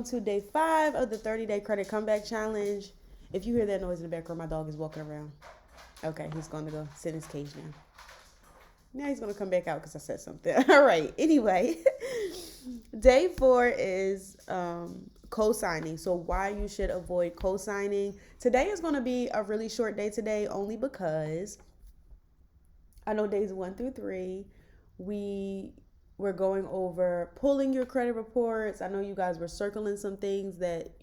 To day 5 of the 30-day credit comeback challenge. If you hear that noise in the background, my dog is walking around. Okay, he's going to go sit in his cage now. Now he's going to come back out because I said something. All right, anyway. Day 4 is co-signing. So why you should avoid co-signing. Today is going to be a really short day today only because I know days 1 through 3 we were going over pulling your credit reports. I know you guys were circling some things that,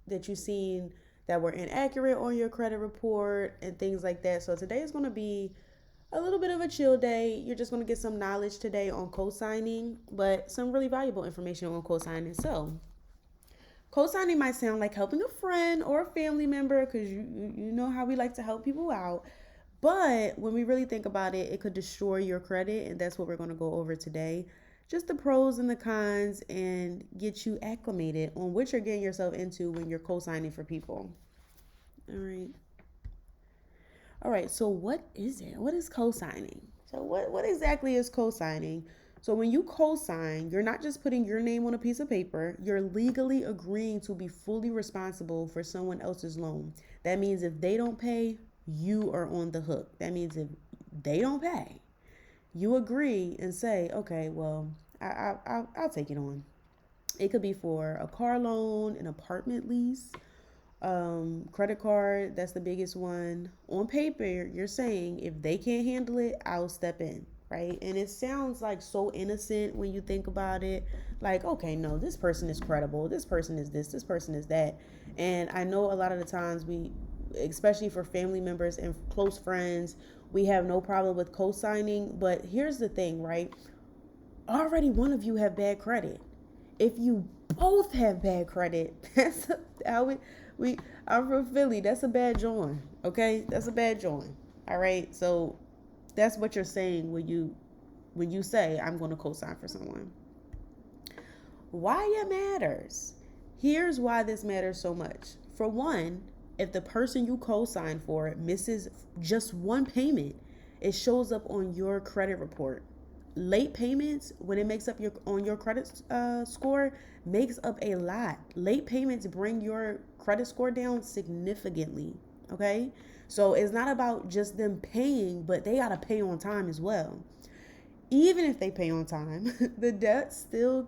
that you seen that were inaccurate on your credit report and things like that. So today is going to be a little bit of a chill day. You're just going to get some knowledge today on co-signing, but some really valuable information on co-signing. So, co-signing might sound like helping a friend or a family member because you know how we like to help people out. But when we really think about it, it could destroy your credit, and that's what we're going to go over today. Just the pros and the cons, and get you acclimated on what you're getting yourself into when you're co-signing for people. All right. All right. So what is it? What is co-signing? So what exactly is co-signing? So when you co-sign, you're not just putting your name on a piece of paper. You're legally agreeing to be fully responsible for someone else's loan. That means if they don't pay, you are on the hook. That means if they don't pay, you agree and say, okay, well, I'll take it on. It could be for a car loan, an apartment lease, credit card. That's the biggest one. On paper, you're saying if they can't handle it, I'll step in, right? And it sounds like so innocent when you think about it. Like, okay, no, this person is credible. This person is this person is that. And I know a lot of the times especially for family members and close friends, we have no problem with co-signing. But here's the thing, right? Already one of you have bad credit. If you both have bad credit, that's how we I'm from Philly. That's a bad joint. Okay, that's a bad joint. All right, so that's what you're saying when you say I'm going to co-sign for someone. Why it matters. Here's why this matters so much. For one, if the person you co-sign for misses just one payment, it shows up on your credit report. Late payments, when it makes up your credit score, makes up a lot. Late payments bring your credit score down significantly. Okay, so it's not about just them paying, but they gotta pay on time as well. Even if they pay on time, the debt still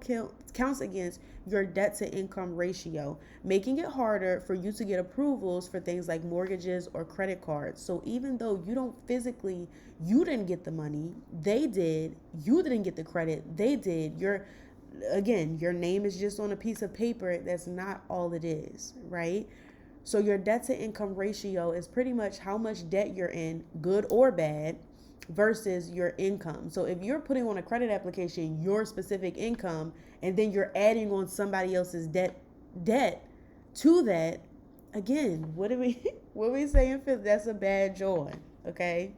counts against your debt to income ratio, making it harder for you to get approvals for things like mortgages or credit cards. So even though you didn't get the money, they did. You didn't get the credit, they did. Your name is just on a piece of paper. That's not all it is, right? So your debt to income ratio is pretty much how much debt you're in, good or bad, versus your income. So if you're putting on a credit application your specific income, and then you're adding on somebody else's debt to that, again, what do we what we saying? That's a bad joy. Okay.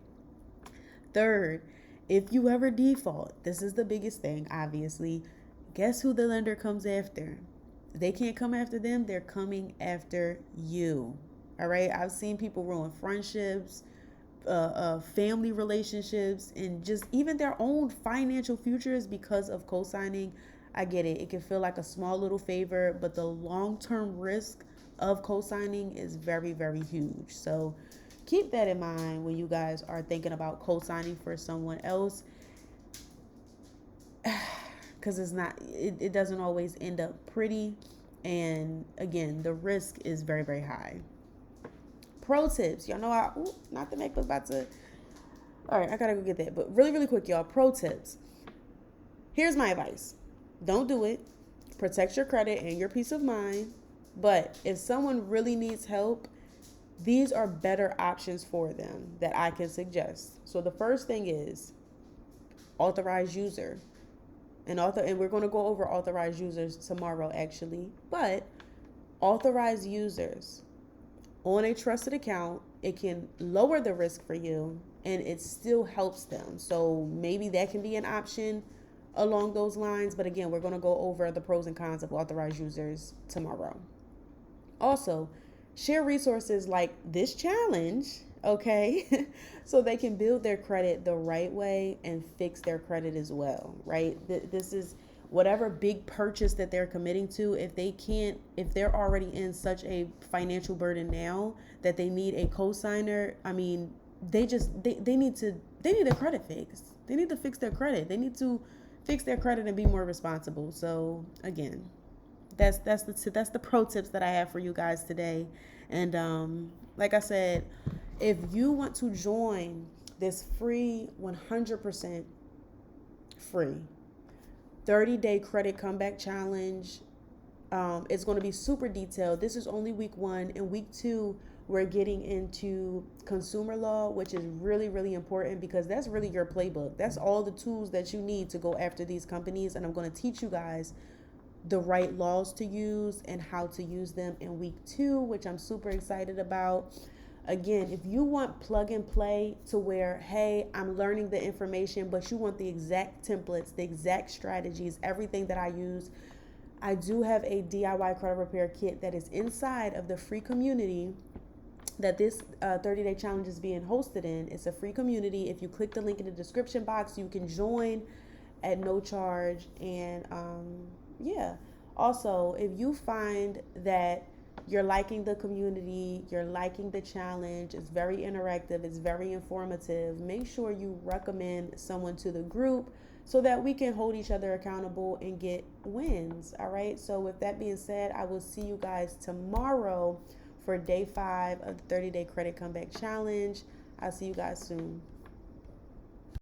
Third, if you ever default, this is the biggest thing, obviously. Guess who the lender comes after? They can't come after them, they're coming after you. All right. I've seen people ruin friendships, family relationships, and just even their own financial futures because of co-signing. I get it. It can feel like a small little favor, but the long-term risk of co-signing is very, very huge. So keep that in mind when you guys are thinking about co-signing for someone else, because it doesn't always end up pretty. And again, the risk is very, very high. Pro tips. Y'all know not to make, but about to. All right, I gotta go get that. But really, really quick, y'all. Pro tips. Here's my advice. Don't do it. Protect your credit and your peace of mind. But if someone really needs help, these are better options for them that I can suggest. So the first thing is authorized user. And we're going to go over authorized users tomorrow actually. But authorized users on a trusted account, it can lower the risk for you and it still helps them. So maybe that can be an option along those lines. But again, we're going to go over the pros and cons of authorized users tomorrow. Also, share resources like this challenge, okay? So they can build their credit the right way and fix their credit as well, right? This is whatever big purchase that they're committing to, if they're already in such a financial burden now that they need a co-signer, I mean, they need a credit fix. They need to fix their credit. They need to fix their credit and be more responsible. So again, that's the pro tips that I have for you guys today. And like I said, if you want to join this free 100% free 30-day credit comeback challenge, it's going to be super detailed. This is only week 1. In week 2, we're getting into consumer law, which is really, really important because that's really your playbook. That's all the tools that you need to go after these companies. And I'm going to teach you guys the right laws to use and how to use them in week 2, which I'm super excited about. Again, if you want plug and play to where, hey, I'm learning the information, but you want the exact templates, the exact strategies, everything that I use, I do have a DIY credit repair kit that is inside of the free community that this 30-day challenge is being hosted in. It's a free community. If you click the link in the description box, you can join at no charge. And yeah, also, if you find that you're liking the community, you're liking the challenge, it's very interactive, it's very informative, make sure you recommend someone to the group so that we can hold each other accountable and get wins. All right, so with that being said, I will see you guys tomorrow for day 5 of the 30-day credit comeback challenge. I'll see you guys soon.